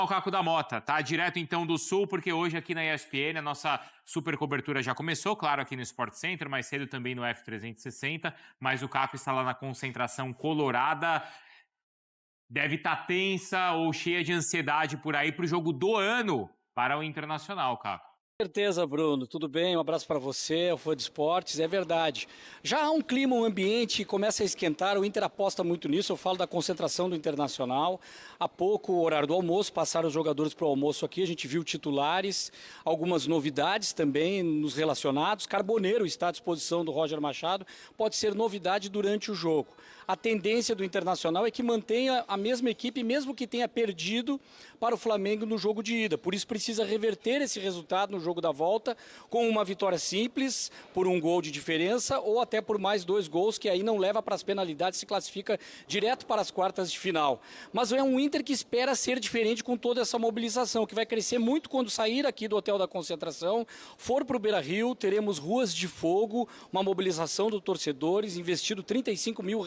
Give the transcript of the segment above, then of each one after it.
O Caco da Mota, tá? Direto então do Sul, porque hoje aqui na ESPN a nossa super cobertura já começou, claro, aqui no Sport Center, mais cedo também no F360, mas o Caco está lá na concentração colorada. Deve estar tensa ou cheia de ansiedade por aí para o jogo do ano para o Internacional, Caco. Com certeza, Bruno. Tudo bem? Um abraço para você, o fã de esportes. É verdade. Já há um clima, um ambiente começa a esquentar. O Inter aposta muito nisso. Eu falo da concentração do Internacional. Há pouco, o horário do almoço, passaram os jogadores para o almoço aqui. A gente viu titulares, algumas novidades também nos relacionados. Carboneiro está à disposição do Roger Machado. Pode ser novidade durante o jogo. A tendência do Internacional é que mantenha a mesma equipe, mesmo que tenha perdido para o Flamengo no jogo de ida. Por isso precisa reverter esse resultado no jogo da volta com uma vitória simples, por um gol de diferença ou até por mais 2 gols, que aí não leva para as penalidades, se classifica direto para as quartas de final. Mas é um Inter que espera ser diferente com toda essa mobilização, que vai crescer muito quando sair aqui do Hotel da Concentração, for para o Beira-Rio, teremos ruas de fogo, uma mobilização dos torcedores, investido R$35 mil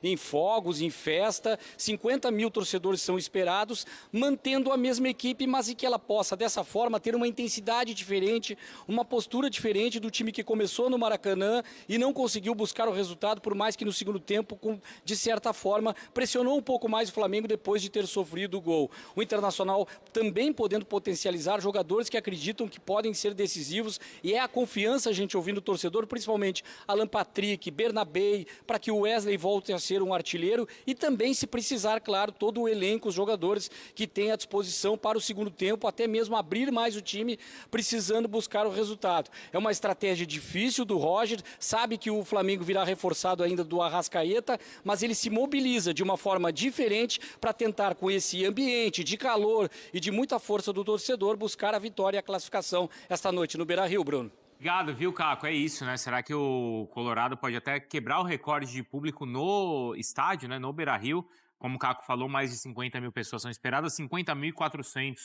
em fogos, em festa, 50 mil torcedores são esperados, mantendo a mesma equipe, mas em que ela possa, dessa forma, ter uma intensidade diferente, uma postura diferente do time que começou no Maracanã e não conseguiu buscar o resultado, por mais que no segundo tempo, de certa forma, pressionou um pouco mais o Flamengo depois de ter sofrido o gol. O Internacional também podendo potencializar jogadores que acreditam que podem ser decisivos, e é a confiança, a gente ouvindo o torcedor, principalmente Alan Patrick, Bernabei, para que o Wesley volte a ser um artilheiro e também, se precisar, claro, todo o elenco, os jogadores que tem à disposição para o segundo tempo, até mesmo abrir mais o time, precisando buscar o resultado. É uma estratégia difícil do Roger, sabe que o Flamengo virá reforçado ainda do Arrascaeta, mas ele se mobiliza de uma forma diferente para tentar, com esse ambiente de calor e de muita força do torcedor, buscar a vitória e a classificação esta noite no Beira-Rio, Bruno. Obrigado, viu, Caco? É isso, né? Será que o Colorado pode até quebrar o recorde de público no estádio, né? No Beira-Rio? Como o Caco falou, mais de 50 mil pessoas são esperadas, 50.400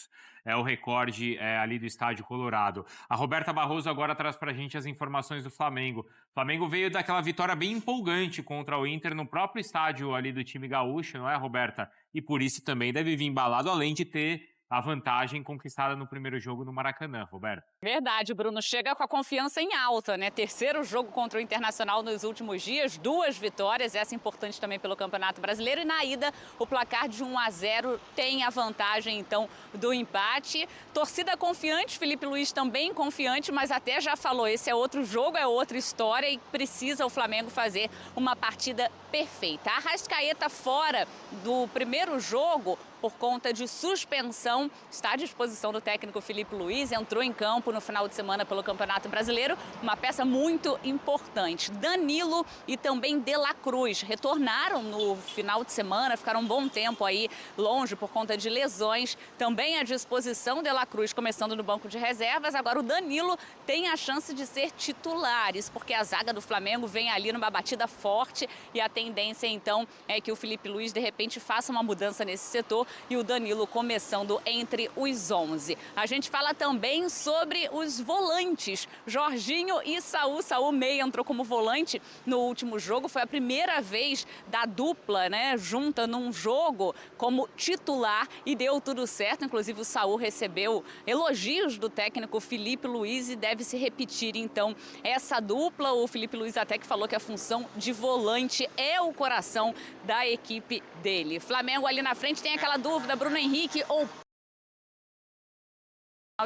é o recorde ali do estádio Colorado. A Roberta Barroso agora traz pra gente as informações do Flamengo. O Flamengo veio daquela vitória bem empolgante contra o Inter no próprio estádio ali do time gaúcho, não é, Roberta? E por isso também deve vir embalado, além de ter a vantagem conquistada no primeiro jogo no Maracanã, Roberto. Verdade, Bruno. Chega com a confiança em alta, né? Terceiro jogo contra o Internacional nos últimos dias, 2 vitórias, essa importante também pelo Campeonato Brasileiro. E na ida, o placar de 1-0 tem a vantagem, então, do empate. Torcida confiante, Felipe Luiz também confiante, mas até já falou, esse é outro jogo, é outra história e precisa o Flamengo fazer uma partida perfeita. A Arrascaeta fora do primeiro jogo, por conta de suspensão, está à disposição do técnico Felipe Luiz, entrou em campo no final de semana pelo Campeonato Brasileiro, uma peça muito importante. Danilo e também De La Cruz retornaram no final de semana, ficaram um bom tempo aí longe por conta de lesões, também à disposição. De La Cruz começando no banco de reservas, agora o Danilo tem a chance de ser titulares, porque a zaga do Flamengo vem ali numa batida forte e a tendência então é que o Felipe Luiz de repente faça uma mudança nesse setor e o Danilo começando entre os 11. A gente fala também sobre os volantes, Jorginho e Saul. Saul meia entrou como volante no último jogo, foi a primeira vez da dupla, né, junta num jogo como titular e deu tudo certo. Inclusive o Saul recebeu elogios do técnico Felipe Luiz e deve se repetir então essa dupla. O Felipe Luiz até que falou que a função de volante é o coração da equipe dele. Flamengo ali na frente tem aquela dúvida, Bruno Henrique ou final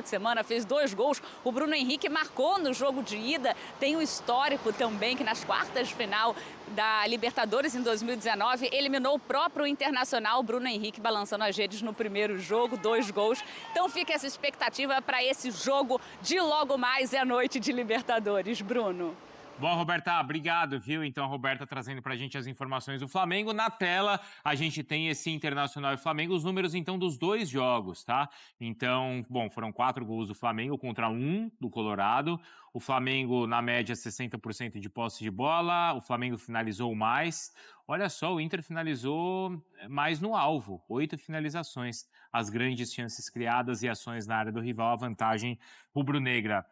de semana fez 2 gols, o Bruno Henrique marcou no jogo de ida, tem um histórico também que nas quartas de final da Libertadores em 2019 eliminou o próprio Internacional. Bruno Henrique balançando as redes no primeiro jogo, 2 gols, então fica essa expectativa para esse jogo de logo mais à noite de Libertadores, Bruno. Bom, Roberta, obrigado, viu? Então, a Roberta trazendo pra gente as informações do Flamengo. Na tela, a gente tem esse Internacional e Flamengo, os números, então, dos 2 jogos, tá? Então, bom, foram 4 gols do Flamengo contra 1 do Colorado. O Flamengo, na média, 60% de posse de bola. O Flamengo finalizou mais. Olha só, o Inter finalizou mais no alvo, 8 finalizações. As grandes chances criadas e ações na área do rival, a vantagem rubro-negra.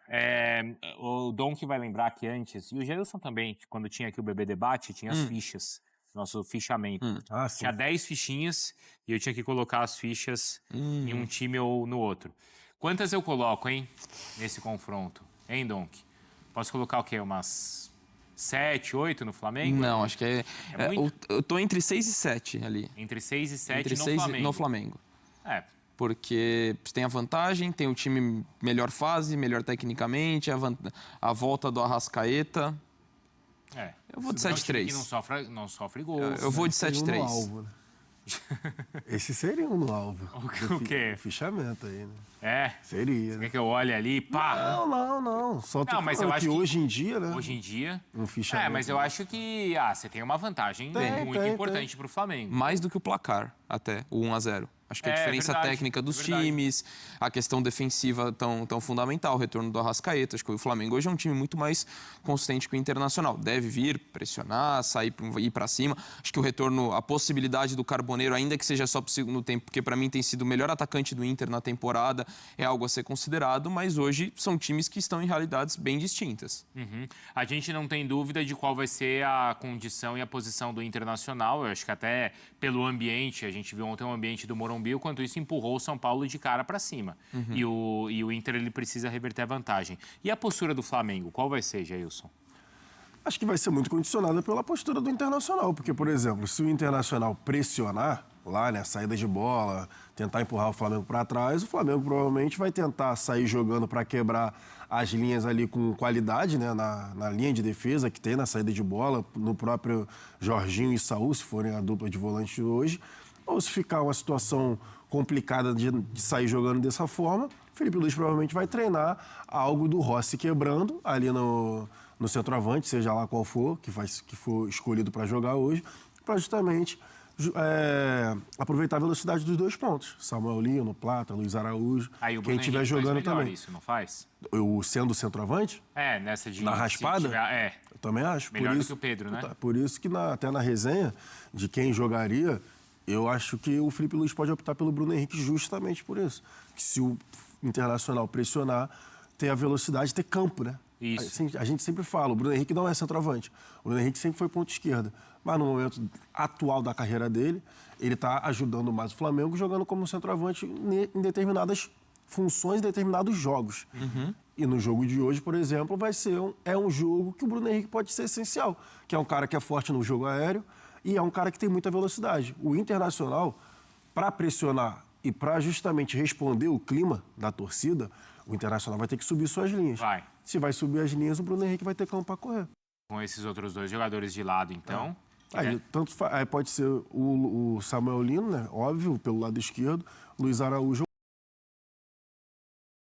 O Dom que vai lembrar que antes, e o Gelson também, quando tinha aqui o Bebê Debate, tinha as fichas. nosso fichamento. Sim. Tinha 10 fichinhas e eu tinha que colocar as fichas em um time ou no outro. Quantas eu coloco, hein, nesse confronto? Hein, Donk? Posso colocar o quê? Umas 7, 8 no Flamengo? Não, acho que muito? eu tô entre 6 e 7 ali. Entre 6 e 7 Entre no 6 Flamengo. no Flamengo. É. Porque tem a vantagem, tem o time melhor fase, melhor tecnicamente, a volta do Arrascaeta. Eu vou de 7-3. Que não sofre gols. Eu vou de 7-3. Alvo, né? Esse seria um no alvo. O quê? O fichamento aí, né? É. Seria, né? Quer que eu olhe ali e pá? Não. Só tô Mas eu falando acho que que hoje em dia, né? Hoje em dia. Um fichamento. Mas eu acho que você tem uma vantagem muito importante pro Flamengo. Mais do que o placar, até, o 1-0. Acho que a diferença técnica dos times, a questão defensiva tão fundamental, o retorno do Arrascaeta. Acho que o Flamengo hoje é um time muito mais consistente que o Internacional. Deve vir, pressionar, ir para cima. Acho que o retorno, a possibilidade do Carboneiro, ainda que seja só pro segundo tempo, porque para mim tem sido o melhor atacante do Inter na temporada, é algo a ser considerado, mas hoje são times que estão em realidades bem distintas. A gente não tem dúvida de qual vai ser a condição e a posição do Internacional. Eu acho que até pelo ambiente, a gente viu ontem o ambiente do Morumbi, quanto isso empurrou o São Paulo de cara para cima. E o Inter ele precisa reverter a vantagem. E a postura do Flamengo, qual vai ser, Jailson? Acho que vai ser muito condicionada pela postura do Internacional, porque, por exemplo, se o Internacional pressionar lá, né, saída de bola, tentar empurrar o Flamengo para trás, o Flamengo provavelmente vai tentar sair jogando para quebrar as linhas ali com qualidade, né, na linha de defesa que tem na saída de bola, no próprio Jorginho e Saúl, se forem a dupla de volante hoje. Ou se ficar uma situação complicada de sair jogando dessa forma, Felipe Luiz provavelmente vai treinar algo do Rossi quebrando ali no centroavante, seja lá qual for, que for escolhido para jogar hoje, para justamente aproveitar a velocidade dos dois pontos. Samuel Lino, Plata, Luiz Araújo, quem estiver jogando também. Isso, não faz? Eu sendo centroavante? Nessa de... Na raspada? Eu também acho. Melhor do que o Pedro, né? Por isso que até na resenha de quem jogaria... Eu acho que o Felipe Luiz pode optar pelo Bruno Henrique justamente por isso. Que se o Internacional pressionar, ter a velocidade, ter campo, né? Isso. A gente sempre fala, o Bruno Henrique não é centroavante. O Bruno Henrique sempre foi ponta esquerda. Mas no momento atual da carreira dele, ele está ajudando mais o Flamengo, jogando como centroavante em determinadas funções, em determinados jogos. E no jogo de hoje, por exemplo, vai ser um jogo que o Bruno Henrique pode ser essencial. Que é um cara que é forte no jogo aéreo, e é um cara que tem muita velocidade. O Internacional, para pressionar e para justamente responder o clima da torcida, o Internacional vai ter que subir suas linhas. Se vai subir as linhas, o Bruno Henrique vai ter campo para correr. Com esses outros dois jogadores de lado, então... Aí pode ser o Samuel Lino, né? Óbvio, pelo lado esquerdo, Luiz Araújo.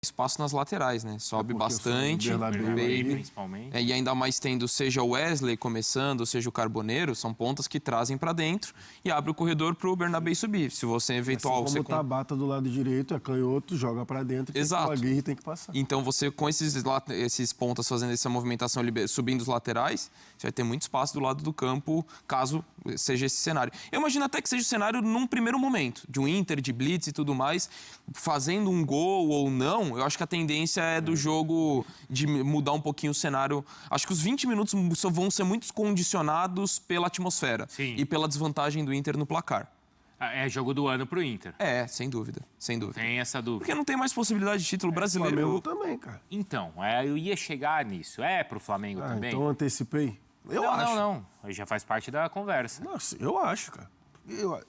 Espaço nas laterais, né? Sobe bastante. Principalmente. E ainda mais tendo seja o Wesley começando, seja o Carboneiro, são pontas que trazem para dentro e abre o corredor para o Bernabé subir. Se você eventual... Assim como o Tabata do lado direito, é canhoto, joga para dentro, Exato. E tem que passar. Então você, com esses pontas fazendo essa movimentação, subindo os laterais, você vai ter muito espaço do lado do campo, caso seja esse cenário. Eu imagino até que seja o cenário num primeiro momento, de um Inter, de blitz e tudo mais, fazendo um gol ou não. Eu acho que a tendência é do jogo de mudar um pouquinho o cenário. Acho que os 20 minutos vão ser muito condicionados pela atmosfera. Sim. E pela desvantagem do Inter no placar. É jogo do ano pro Inter. Sem dúvida, sem dúvida. Tem essa dúvida. Porque não tem mais possibilidade de título brasileiro. Flamengo também, cara. Então, eu ia chegar nisso. Pro Flamengo também? Então antecipei. Eu acho. Não. Já faz parte da conversa. Nossa, eu acho, cara.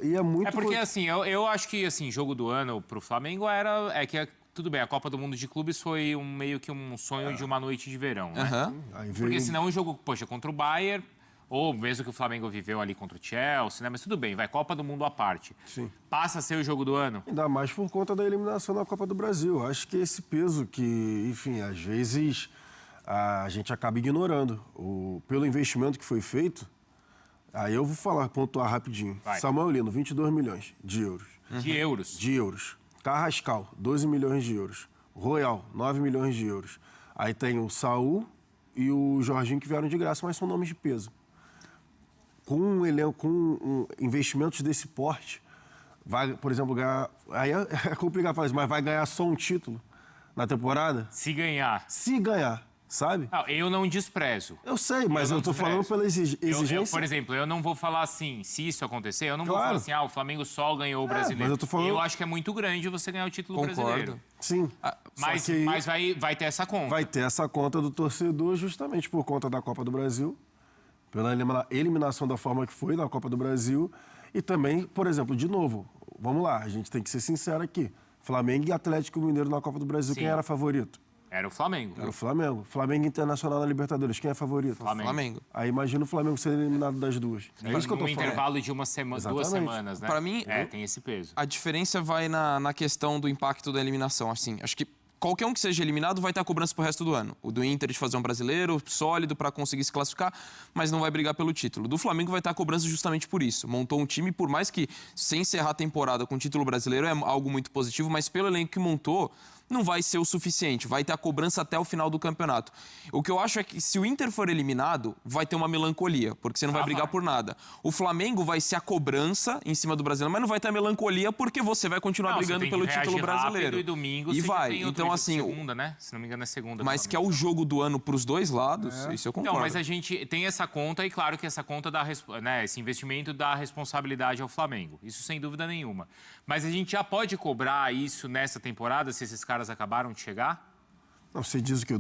E é muito... porque, assim, eu acho que, assim, jogo do ano pro Flamengo tudo bem, a Copa do Mundo de Clubes foi meio que um sonho de uma noite de verão, né? Porque senão o jogo, contra o Bayern, ou mesmo que o Flamengo viveu ali contra o Chelsea, né? Mas tudo bem, vai Copa do Mundo à parte. Sim. Passa a ser o jogo do ano? Ainda mais por conta da eliminação da Copa do Brasil. Acho que esse peso que, enfim, às vezes a gente acaba ignorando. Pelo investimento que foi feito, aí eu vou pontuar rapidinho. Samuel Lino, 22 milhões de euros. De euros? De euros. Carrascal, 12 milhões de euros. Royal, 9 milhões de euros. Aí tem o Saúl e o Jorginho que vieram de graça, mas são nomes de peso. Com um elenco, com investimentos desse porte, vai, por exemplo, ganhar... Aí é complicado falar isso, mas vai ganhar só um título na temporada? Se ganhar. Se ganhar. sabe? Não, eu não desprezo. Eu sei, mas eu tô falando pela exigência. Por exemplo, eu não vou falar assim, se isso acontecer, eu não vou falar assim, o Flamengo só ganhou o brasileiro. mas eu tô falando... Eu acho que é muito grande você ganhar o título brasileiro. Sim. Mas vai ter essa conta. Vai ter essa conta do torcedor justamente por conta da Copa do Brasil, pela eliminação da forma que foi na Copa do Brasil. E também, por exemplo, de novo, vamos lá, a gente tem que ser sincero aqui. Flamengo e Atlético Mineiro na Copa do Brasil, quem era favorito? Era o Flamengo. Era o Flamengo. Flamengo Internacional na Libertadores, quem é favorito? Flamengo. Aí imagina o Flamengo ser eliminado das duas. É isso que eu tô falando. No intervalo de 2 semanas, né? Para mim, tem esse peso. A diferença vai na questão do impacto da eliminação. Assim, acho que qualquer um que seja eliminado vai ter a cobrança pro resto do ano. O do Inter de fazer um brasileiro sólido para conseguir se classificar, mas não vai brigar pelo título. Do Flamengo vai ter a cobrança justamente por isso. Montou um time, por mais que sem encerrar a temporada com título brasileiro é algo muito positivo, mas pelo elenco que montou, não vai ser o suficiente. Vai ter a cobrança até o final do campeonato. O que eu acho é que se o Inter for eliminado, vai ter uma melancolia, porque você não vai brigar por nada. O Flamengo vai ser a cobrança em cima do brasileiro, mas não vai ter a melancolia porque você vai continuar brigando pelo título brasileiro. E domingo, e vai. Então, assim, segunda, né? Se não me engano, é segunda. Mas que é o jogo do ano para os dois lados, isso eu concordo. Não, mas a gente tem essa conta e claro que essa conta dá, né, esse investimento dá responsabilidade ao Flamengo. Isso sem dúvida nenhuma. Mas a gente já pode cobrar isso nessa temporada, se esses caras acabaram de chegar? Não, você diz o quê?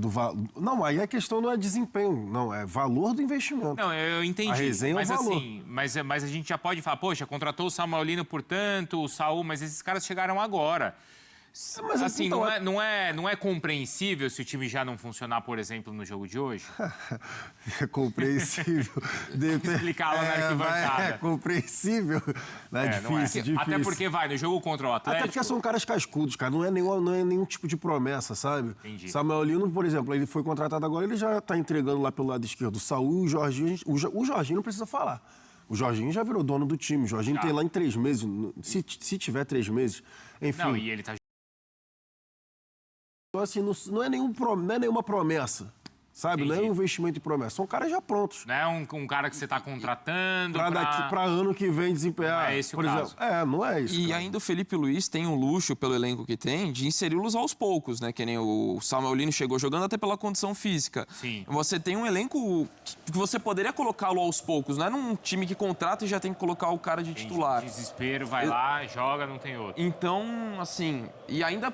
Não, aí a questão não é desempenho, não, é valor do investimento. Não, eu entendi. A resenha mas é o valor. Assim, mas a gente já pode falar, poxa, contratou o Samuelino por tanto, o Saul, mas esses caras chegaram agora. Mas assim, então, não é compreensível se o time já não funcionar, por exemplo, no jogo de hoje? É compreensível. Explicar lá na arquibancada. É compreensível. Não é difícil. Até porque no jogo contra o Atlético... Até porque são caras cascudos, cara. Não é nenhum tipo de promessa, sabe? Entendi. Samuelino, por exemplo, ele foi contratado agora, ele já tá entregando lá pelo lado esquerdo. O Saul e o Jorginho, o Jorginho não precisa falar. O Jorginho já virou dono do time. O Jorginho tem lá em 3 meses. Se tiver 3 meses, enfim... Não, e ele tá... Então, assim, não é nenhuma promessa, sabe? Entendi. Não é um investimento em promessa. São caras já prontos. Não é um cara que você está contratando Pra ano que vem desempenhar. Não é esse o por caso. exemplo. Não é isso. E cara. ainda o Felipe Luiz tem um luxo, pelo elenco que tem, de inseri-los aos poucos, né? Que nem o Samuelino chegou jogando até pela condição física. Sim. Você tem um elenco que você poderia colocá-lo aos poucos. Não é num time que contrata e já tem que colocar o cara de titular. Desespero, vai lá, joga, não tem outro. Então, assim, e ainda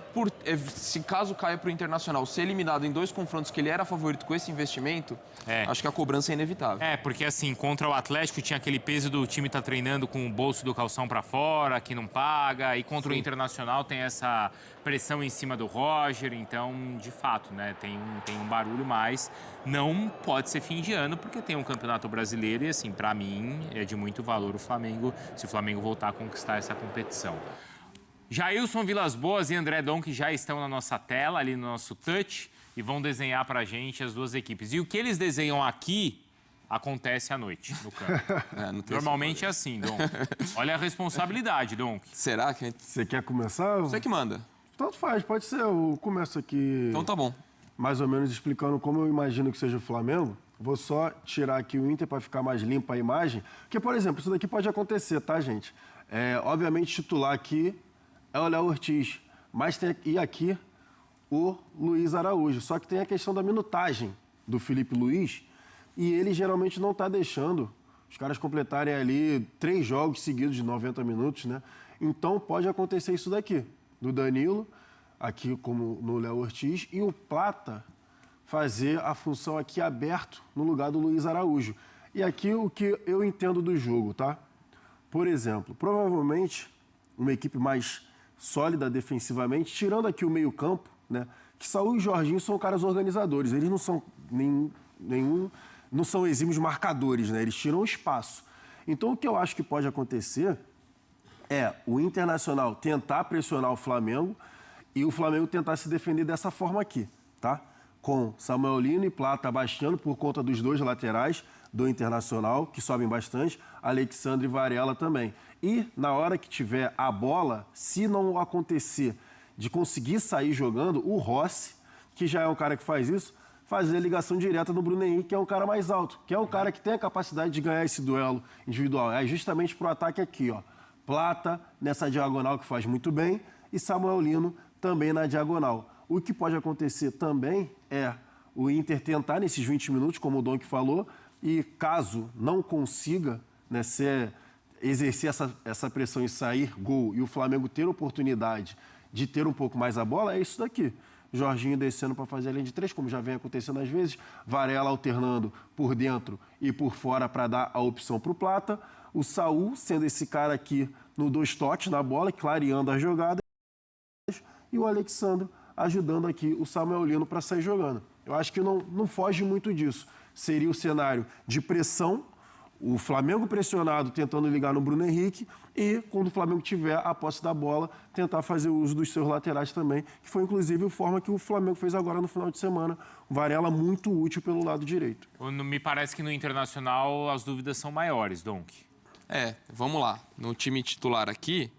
se caso caia pro Internacional, ser eliminado em 2 confrontos que ele era favorito com esse investimento, acho que a cobrança é inevitável. Porque assim, contra o Atlético tinha aquele peso do time tá treinando com o bolso do calção para fora, que não paga, e contra o Internacional tem essa pressão em cima do Roger, então, de fato, né, tem um barulho, mas não pode ser fim de ano, porque tem um Campeonato Brasileiro e, assim, para mim, é de muito valor o Flamengo, se o Flamengo voltar a conquistar essa competição. Jailson Vilas Boas e André Donk já estão na nossa tela, ali no nosso touch, e vão desenhar pra gente as duas equipes. E o que eles desenham aqui acontece à noite, no campo. Normalmente é assim, Donk. Olha a responsabilidade, Donk. Será que... Você quer começar? Você que manda. Tanto faz, pode ser. Eu começo aqui... Então tá bom. Mais ou menos explicando como eu imagino que seja o Flamengo. Vou só tirar aqui o Inter para ficar mais limpa a imagem. Porque, por exemplo, isso daqui pode acontecer, tá, gente? Obviamente, titular aqui é o Léo Ortiz. Mas tem aqui o Luiz Araújo. Só que tem a questão da minutagem do Felipe Luiz e ele geralmente não está deixando os caras completarem ali 3 jogos seguidos de 90 minutos, né? Então pode acontecer isso daqui, do Danilo, aqui como no Léo Ortiz, e o Plata fazer a função aqui aberto no lugar do Luiz Araújo. E aqui o que eu entendo do jogo, tá? Por exemplo, provavelmente uma equipe mais sólida defensivamente, tirando aqui o meio-campo, né? Que Saul e Jorginho são caras organizadores, eles não são não são exímios marcadores, né? Eles tiram espaço. Então o que eu acho que pode acontecer é o Internacional tentar pressionar o Flamengo e o Flamengo tentar se defender dessa forma aqui, tá? Com Samuelino e Plata abaixando por conta dos 2 laterais do Internacional, que sobem bastante, Alexandre e Varela também. E na hora que tiver a bola, se não acontecer de conseguir sair jogando, o Rossi, que já é um cara que faz isso, fazer a ligação direta no Bruno Henrique, que é um cara mais alto, que é um cara que tem a capacidade de ganhar esse duelo individual. É justamente pro ataque aqui, ó. Plata nessa diagonal que faz muito bem e Samuelino também na diagonal. O que pode acontecer também é o Inter tentar nesses 20 minutos, como o Donk falou, e caso não consiga, né, exercer essa pressão e sair gol e o Flamengo ter oportunidade de ter um pouco mais a bola, é isso daqui. Jorginho descendo para fazer a linha de 3, como já vem acontecendo às vezes. Varela alternando por dentro e por fora para dar a opção para o Plata. O Saul sendo esse cara aqui no 2 toques na bola, clareando a jogada. E o Alexandre ajudando aqui o Samuel Lino para sair jogando. Eu acho que não foge muito disso. Seria o cenário de pressão, o Flamengo pressionado tentando ligar no Bruno Henrique e, quando o Flamengo tiver a posse da bola, tentar fazer uso dos seus laterais também, que foi inclusive a forma que o Flamengo fez agora no final de semana. Varela muito útil pelo lado direito. Me parece que no Internacional as dúvidas são maiores, Donk. Vamos lá. No time titular aqui,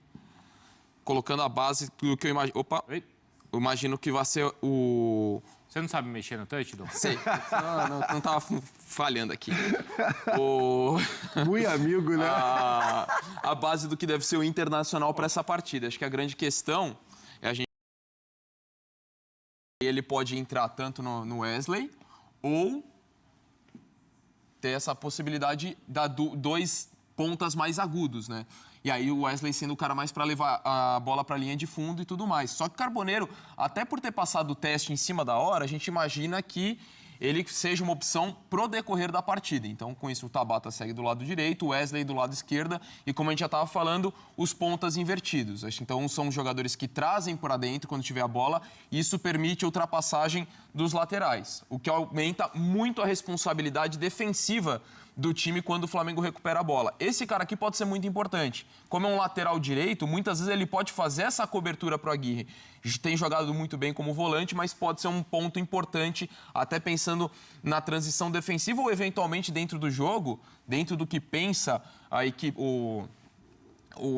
colocando a base do que eu imagino... Opa! Oi? Eu imagino que vai ser o... Você não sabe mexer no touch, Donk? Sei. Não tava falhando aqui. Muito amigo, né? A base do que deve ser o Internacional para essa partida. Acho que a grande questão é a gente... Ele pode entrar tanto no Wesley ou ter essa possibilidade de dar 2 pontas mais agudos, né? E aí o Wesley sendo o cara mais para levar a bola para a linha de fundo e tudo mais. Só que o Carboneiro, até por ter passado o teste em cima da hora, a gente imagina que ele seja uma opção pro decorrer da partida. Então, com isso, o Tabata segue do lado direito, o Wesley do lado esquerdo e, como a gente já estava falando, os pontas invertidos. Então, são jogadores que trazem para dentro quando tiver a bola e isso permite a ultrapassagem dos laterais, o que aumenta muito a responsabilidade defensiva do time quando o Flamengo recupera a bola. Esse cara aqui pode ser muito importante. Como é um lateral direito, muitas vezes ele pode fazer essa cobertura para o Aguirre. Tem jogado muito bem como volante, mas pode ser um ponto importante, até pensando na transição defensiva ou eventualmente dentro do jogo, dentro do que pensa a equipe, o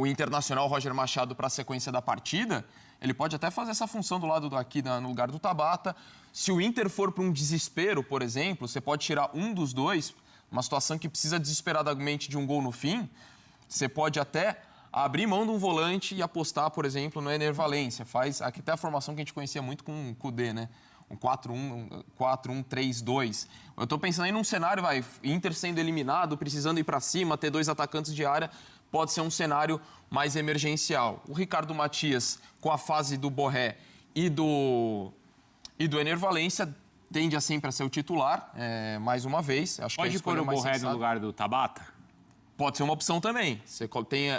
Internacional Roger Machado para a sequência da partida. Ele pode até fazer essa função do lado aqui no lugar do Tabata. Se o Inter for para um desespero, por exemplo, você pode tirar um dos dois, uma situação que precisa desesperadamente de um gol no fim, você pode até abrir mão de um volante e apostar, por exemplo, no Ener Valencia. Faz aqui até a formação que a gente conhecia muito com o Kudê, né? Um 4-1-3-2. Eu estou pensando aí num cenário, Inter sendo eliminado, precisando ir para cima, ter 2 atacantes de área, pode ser um cenário mais emergencial. O Ricardo Matias, com a fase do Borré e do Ener Valencia, tende a sempre a ser o titular, mais uma vez. Acho pode que pôr o Borré no lugar do Tabata? Pode ser uma opção também. Você tem,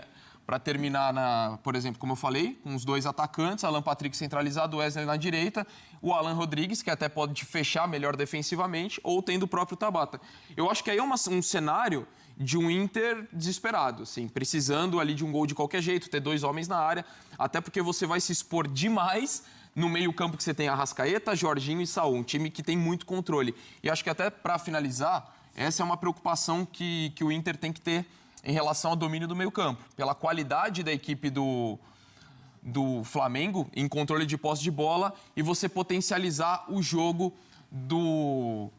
para terminar, por exemplo, como eu falei, com os 2 atacantes, Alan Patrick centralizado, Wesley na direita, o Alan Rodrigues, que até pode te fechar melhor defensivamente, ou tendo o próprio Tabata. Eu acho que aí é um cenário de um Inter desesperado, assim, precisando ali de um gol de qualquer jeito, ter 2 homens na área, até porque você vai se expor demais no meio-campo que você tem Arrascaeta, Jorginho e Saul, um time que tem muito controle. E acho que até para finalizar, essa é uma preocupação que o Inter tem que ter em relação ao domínio do meio-campo. Pela qualidade da equipe do Flamengo em controle de posse de bola e você potencializar o jogo do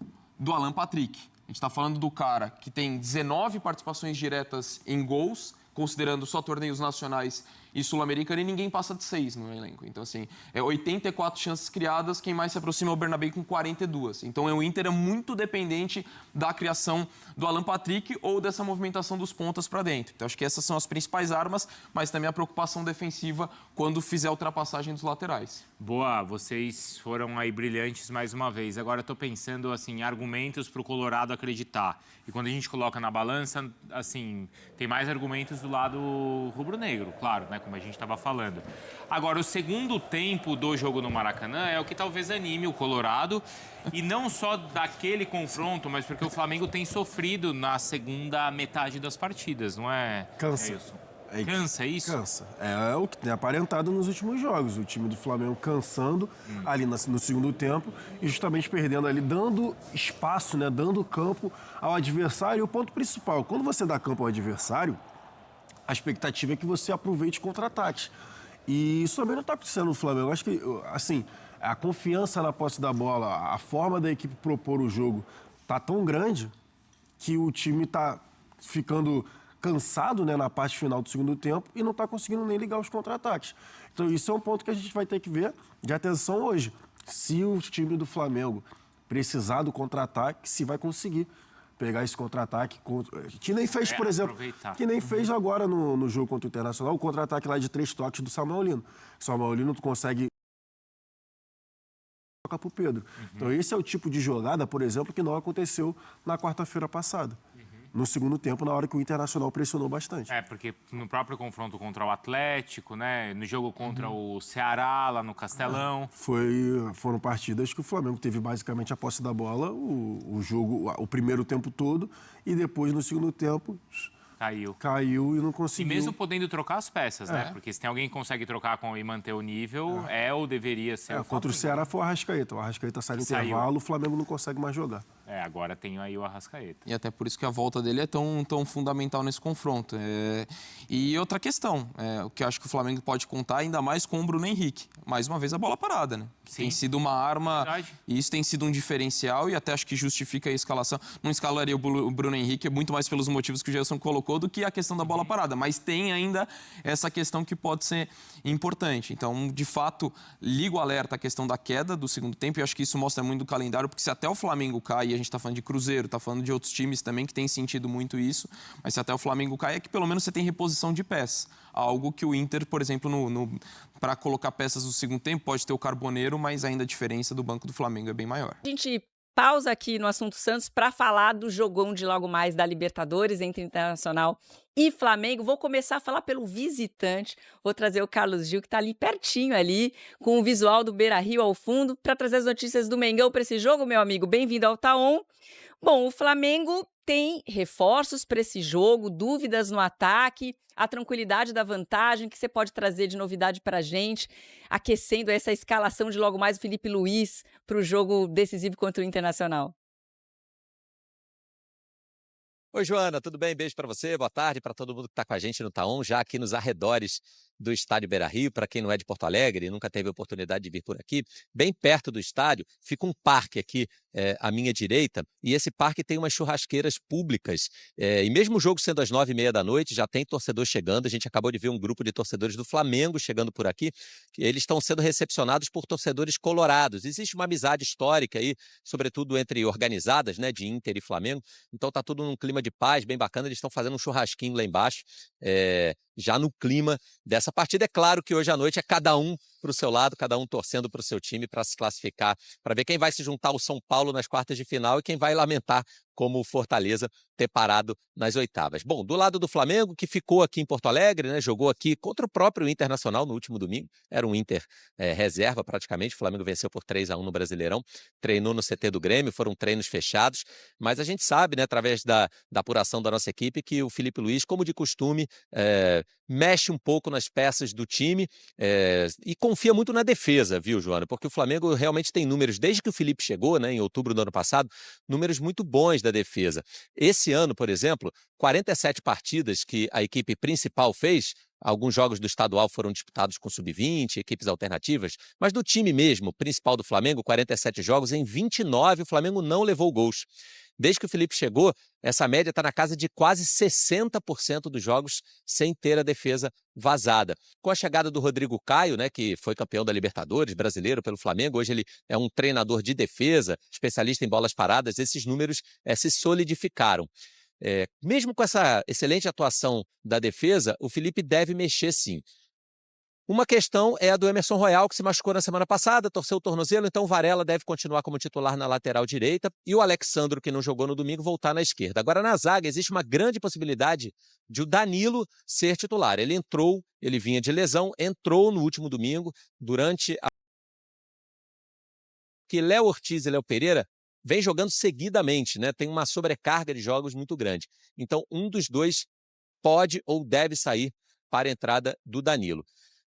Alan Patrick. A gente está falando do cara que tem 19 participações diretas em gols, considerando só torneios nacionais e sul-americano, e ninguém passa de 6 no elenco. Então, assim, 84 chances criadas, quem mais se aproxima é o Bernabéu com 42. Então, o Inter é muito dependente da criação do Alan Patrick ou dessa movimentação dos pontas para dentro. Então, acho que essas são as principais armas, mas também a preocupação defensiva quando fizer a ultrapassagem dos laterais. Boa, vocês foram aí brilhantes mais uma vez. Agora, eu estou pensando, assim, argumentos para o Colorado acreditar. E quando a gente coloca na balança, assim, tem mais argumentos do lado rubro-negro, claro, né? Como a gente estava falando. Agora, o segundo tempo do jogo no Maracanã é o que talvez anime o Colorado. E não só daquele confronto, mas porque o Flamengo tem sofrido na segunda metade das partidas, não é? Cansa. É isso. Cansa isso? Cansa. É o que tem aparentado nos últimos jogos. O time do Flamengo cansando ali no segundo tempo e justamente perdendo ali, dando espaço, né, dando campo ao adversário. E o ponto principal, quando você dá campo ao adversário, a expectativa é que você aproveite contra-ataques. E isso também não está acontecendo no Flamengo. Eu acho que, assim, a confiança na posse da bola, a forma da equipe propor o jogo está tão grande que o time está ficando cansado, né, na parte final do segundo tempo e não está conseguindo nem ligar os contra-ataques. Então isso é um ponto que a gente vai ter que ver de atenção hoje. Se o time do Flamengo precisar do contra-ataque, se vai conseguir pegar esse contra-ataque, que nem fez, por exemplo, aproveitar. que nem fez agora no jogo contra o Internacional, o contra-ataque lá de 3 toques do Samuel Lino. O Samuel Lino consegue tocar para o Pedro. Então esse é o tipo de jogada, por exemplo, que não aconteceu na quarta-feira passada. No segundo tempo, na hora que o Internacional pressionou bastante. Porque no próprio confronto contra o Atlético, né? No jogo contra o Ceará, lá no Castelão. Foram partidas que o Flamengo teve basicamente a posse da bola, o primeiro tempo todo, e depois, no segundo tempo, caiu e não conseguiu. E mesmo podendo trocar as peças, né? Porque se tem alguém que consegue trocar e manter o nível, ou deveria ser o contra o Ceará foi o Arrascaeta. O Arrascaeta sai no intervalo, o Flamengo não consegue mais jogar. Agora tem aí o Arrascaeta. E até por isso que a volta dele é tão fundamental nesse confronto. E outra questão, o que eu acho que o Flamengo pode contar ainda mais com o Bruno Henrique. Mais uma vez a bola parada, né? Sim. Tem sido uma arma, Verdade. e isso tem sido um diferencial e até acho que justifica a escalação. Não escalaria o Bruno Henrique muito mais pelos motivos que o Gelson colocou do que a questão da bola parada, mas tem ainda essa questão que pode ser importante. Então, de fato, ligo o alerta à questão da queda do segundo tempo e acho que isso mostra muito do calendário, porque se até o Flamengo cai, e a gente está falando de Cruzeiro, está falando de outros times também que têm sentido muito isso, mas se até o Flamengo cai, é que pelo menos você tem reposição de peças. Algo que o Inter, por exemplo, para colocar peças no segundo tempo, pode ter o Carboneiro, mas ainda a diferença do banco do Flamengo é bem maior. A gente pausa aqui no assunto Santos para falar do jogão de logo mais da Libertadores entre Internacional e Flamengo. Vou começar a falar pelo visitante. Vou trazer o Carlos Gil, que está ali pertinho, ali, com o visual do Beira-Rio ao fundo, para trazer as notícias do Mengão para esse jogo, meu amigo. Bem-vindo ao Taon. Bom, o Flamengo tem reforços para esse jogo, dúvidas no ataque, a tranquilidade da vantagem que você pode trazer de novidade para a gente, aquecendo essa escalação de logo mais o Felipe Luiz para o jogo decisivo contra o Internacional. Oi, Joana, tudo bem? Beijo para você, boa tarde para todo mundo que está com a gente no Taon, já aqui nos arredores do estádio Beira-Rio. Para quem não é de Porto Alegre e nunca teve a oportunidade de vir por aqui, bem perto do estádio fica um parque aqui à minha direita, e esse parque tem umas churrasqueiras públicas, e mesmo o jogo sendo às 9h30 da noite, já tem torcedor chegando. A gente acabou de ver um grupo de torcedores do Flamengo chegando por aqui, eles estão sendo recepcionados por torcedores colorados. Existe uma amizade histórica aí, sobretudo entre organizadas, né, de Inter e Flamengo, então tá tudo num clima de paz, bem bacana. Eles estão fazendo um churrasquinho lá embaixo, já no clima dessa partida. É claro que hoje à noite é cada um para o seu lado, cada um torcendo para o seu time para se classificar, para ver quem vai se juntar ao São Paulo nas quartas de final e quem vai lamentar como o Fortaleza ter parado nas oitavas. Bom, do lado do Flamengo, que ficou aqui em Porto Alegre, né, jogou aqui contra o próprio Internacional no último domingo, era um Inter reserva praticamente, o Flamengo venceu por 3-1 no Brasileirão, treinou no CT do Grêmio, foram treinos fechados, mas a gente sabe, né, através da apuração da nossa equipe, que o Felipe Luiz, como de costume, mexe um pouco nas peças do time e confia muito na defesa, viu, Joana? Porque o Flamengo realmente tem números, desde que o Felipe chegou, né, em outubro do ano passado, números muito bons da defesa. Esse ano, por exemplo, 47 partidas que a equipe principal fez, alguns jogos do estadual foram disputados com sub-20, equipes alternativas, mas do time mesmo, principal do Flamengo, 47 jogos, em 29 o Flamengo não levou gols. Desde que o Felipe chegou, essa média está na casa de quase 60% dos jogos sem ter a defesa vazada. Com a chegada do Rodrigo Caio, né, que foi campeão da Libertadores, brasileiro pelo Flamengo, hoje ele é um treinador de defesa, especialista em bolas paradas, esses números se solidificaram. Mesmo com essa excelente atuação da defesa, o Felipe deve mexer sim. Uma questão é a do Emerson Royal, que se machucou na semana passada, torceu o tornozelo, então o Varela deve continuar como titular na lateral direita e o Alexandro, que não jogou no domingo, voltar na esquerda. Agora, na zaga, existe uma grande possibilidade de o Danilo ser titular. Ele vinha de lesão, entrou no último domingo, durante a... que Léo Ortiz e Léo Pereira vem jogando seguidamente, né? Tem uma sobrecarga de jogos muito grande. Então, um dos dois pode ou deve sair para a entrada do Danilo.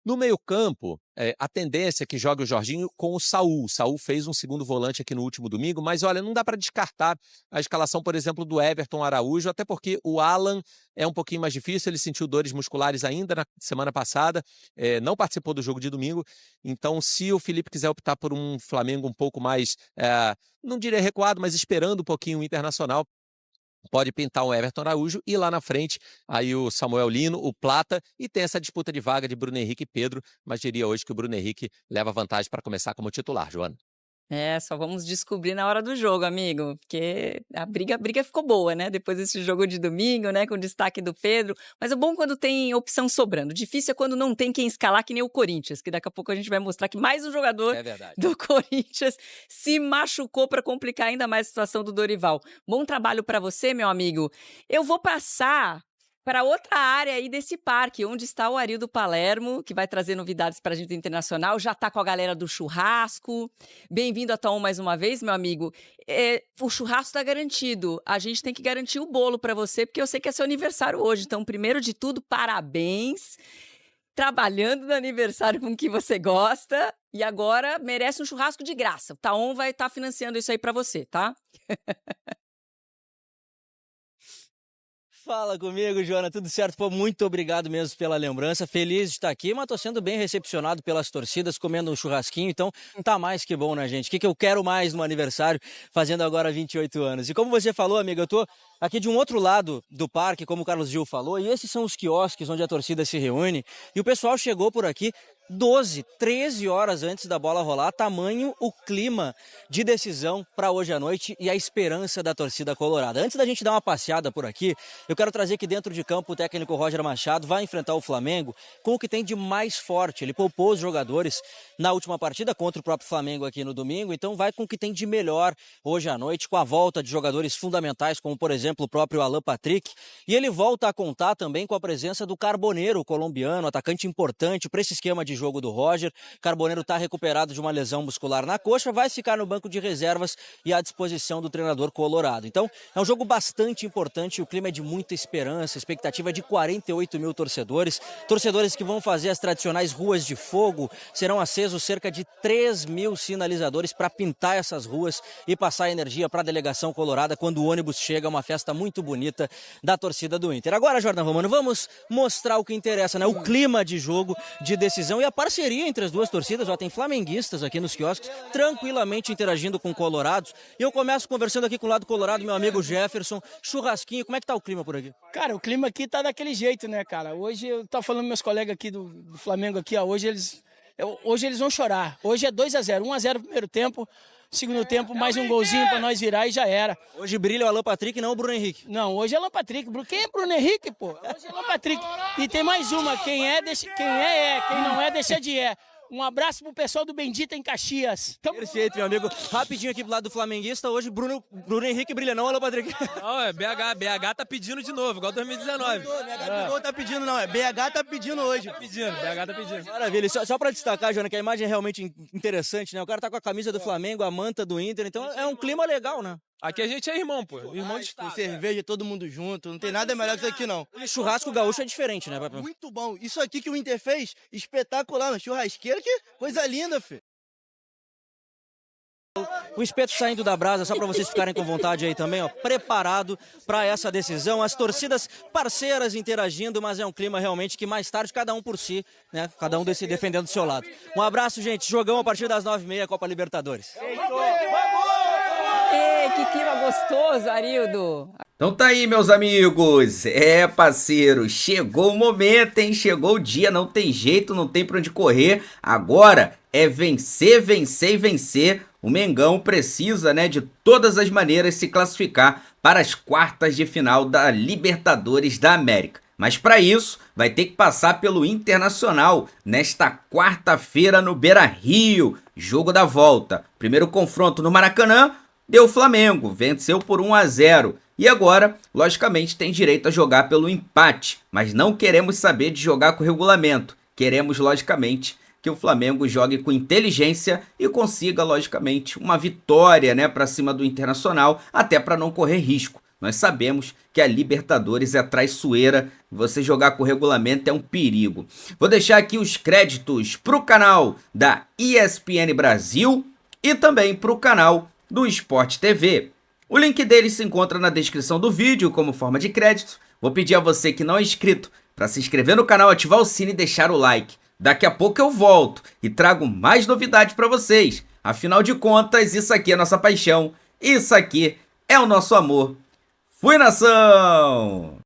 No meio-campo, a tendência é que jogue o Jorginho com o Saul. O Saul fez um segundo volante aqui no último domingo, mas olha, não dá para descartar a escalação, por exemplo, do Everton Araújo, até porque o Alan é um pouquinho mais difícil, ele sentiu dores musculares ainda na semana passada, não participou do jogo de domingo, então se o Felipe quiser optar por um Flamengo um pouco mais, não diria recuado, mas esperando um pouquinho o Internacional, pode pintar o Everton Araújo e lá na frente aí o Samuel Lino, o Plata, e tem essa disputa de vaga de Bruno Henrique e Pedro, mas diria hoje que o Bruno Henrique leva vantagem para começar como titular, Joana. Só vamos descobrir na hora do jogo, amigo, porque a briga ficou boa, né? Depois desse jogo de domingo, né? Com o destaque do Pedro. Mas é bom quando tem opção sobrando. Difícil é quando não tem quem escalar, que nem o Corinthians, que daqui a pouco a gente vai mostrar que mais um jogador do Corinthians se machucou para complicar ainda mais a situação do Dorival. Bom trabalho para você, meu amigo. Eu vou passar para outra área aí desse parque, onde está o Arildo Palermo, que vai trazer novidades para a gente do Internacional. Já está com a galera do churrasco. Bem-vindo a Taon mais uma vez, meu amigo. O churrasco está garantido. A gente tem que garantir o bolo para você, porque eu sei que é seu aniversário hoje. Então, primeiro de tudo, parabéns. Trabalhando no aniversário com o que você gosta. E agora merece um churrasco de graça. O Taon vai estar financiando isso aí para você, tá? Fala comigo, Joana, tudo certo? Pô, muito obrigado mesmo pela lembrança, feliz de estar aqui, mas tô sendo bem recepcionado pelas torcidas, comendo um churrasquinho, então tá mais que bom, né, gente? O que eu quero mais no aniversário, fazendo agora 28 anos? E como você falou, amiga, eu tô aqui de um outro lado do parque, como o Carlos Gil falou, e esses são os quiosques onde a torcida se reúne, e o pessoal chegou por aqui 12, 13 horas antes da bola rolar, tamanho o clima de decisão para hoje à noite e a esperança da torcida colorada. Antes da gente dar uma passeada por aqui, eu quero trazer que dentro de campo o técnico Roger Machado vai enfrentar o Flamengo com o que tem de mais forte. Ele poupou os jogadores na última partida contra o próprio Flamengo aqui no domingo, então vai com o que tem de melhor hoje à noite, com a volta de jogadores fundamentais, como por exemplo o próprio Alan Patrick, e ele volta a contar também com a presença do Carboneiro, o colombiano, atacante importante para esse esquema de jogo do Roger. Carboneiro está recuperado de uma lesão muscular na coxa, vai ficar no banco de reservas e à disposição do treinador colorado. Então, é um jogo bastante importante, o clima é de muita esperança, a expectativa é de 48 mil torcedores que vão fazer as tradicionais ruas de fogo, serão acesos cerca de 3 mil sinalizadores para pintar essas ruas e passar energia para a delegação colorada quando o ônibus chega, uma festa muito bonita da torcida do Inter. Agora, Jordan Romano, vamos mostrar o que interessa, né? O clima de jogo, de decisão e a parceria entre as duas torcidas. Ó, tem flamenguistas aqui nos quiosques, tranquilamente interagindo com colorados. E eu começo conversando aqui com o lado colorado, meu amigo Jefferson, churrasquinho. Como é que tá o clima por aqui? Cara, o clima aqui tá daquele jeito, né, cara? Hoje, eu tava falando com meus colegas aqui do Flamengo aqui, ó, hoje eles vão chorar. Hoje é 2-0, 1-0 no primeiro tempo. Segundo tempo, mais um golzinho pra nós virar e já era. Hoje brilha o Alan Patrick, não o Bruno Henrique. Não, hoje é Alan Patrick. Quem é Bruno Henrique, pô? Hoje é Alan Patrick. E tem mais uma, quem não é, deixa de é. Um abraço pro pessoal do Bendita em Caxias. Perfeito, meu amigo. Rapidinho aqui do lado do flamenguista, hoje Bruno Henrique brilha não, Alan Patrick? Não, é BH tá pedindo de novo, igual 2019. BH não tá pedindo não, BH tá pedindo hoje. BH tá pedindo. Maravilha, só pra destacar, Joana, que a imagem é realmente interessante, né? O cara tá com a camisa do Flamengo, a manta do Inter, então é um clima legal, né? Aqui a gente é irmão, pô. Irmão de com cerveja, todo mundo junto. Não tem nada melhor que isso aqui, não. E churrasco gaúcho é diferente, né, papai? Muito bom. Isso aqui que o Inter fez, espetacular. Na churrasqueira, que coisa linda, filho. O espeto saindo da brasa, só para vocês ficarem com vontade aí também, ó, preparado para essa decisão. As torcidas parceiras interagindo, mas é um clima realmente que mais tarde, cada um por si, né? Cada um defendendo do seu lado. Um abraço, gente. Jogão a partir das 9h30, Copa Libertadores. Ei, que clima gostoso, Arildo. Então tá aí, meus amigos. Parceiro, chegou o momento, hein? Chegou o dia, não tem jeito, não tem pra onde correr. Agora é vencer, vencer e vencer. O Mengão precisa, né, de todas as maneiras se classificar para as quartas de final da Libertadores da América. Mas para isso, vai ter que passar pelo Internacional nesta quarta-feira no Beira-Rio. Jogo da volta. Primeiro confronto no Maracanã, deu Flamengo, venceu por 1-0. E agora, logicamente, tem direito a jogar pelo empate. Mas não queremos saber de jogar com regulamento. Queremos, logicamente, que o Flamengo jogue com inteligência e consiga, logicamente, uma vitória, né, para cima do Internacional, até para não correr risco. Nós sabemos que a Libertadores é traiçoeira, você jogar com regulamento é um perigo. Vou deixar aqui os créditos para o canal da ESPN Brasil e também para o canal do Sport TV. O link deles se encontra na descrição do vídeo como forma de crédito. Vou pedir a você que não é inscrito para se inscrever no canal, ativar o sino e deixar o like. Daqui a pouco eu volto e trago mais novidades para vocês. Afinal de contas, isso aqui é nossa paixão, isso aqui é o nosso amor. Fui, nação!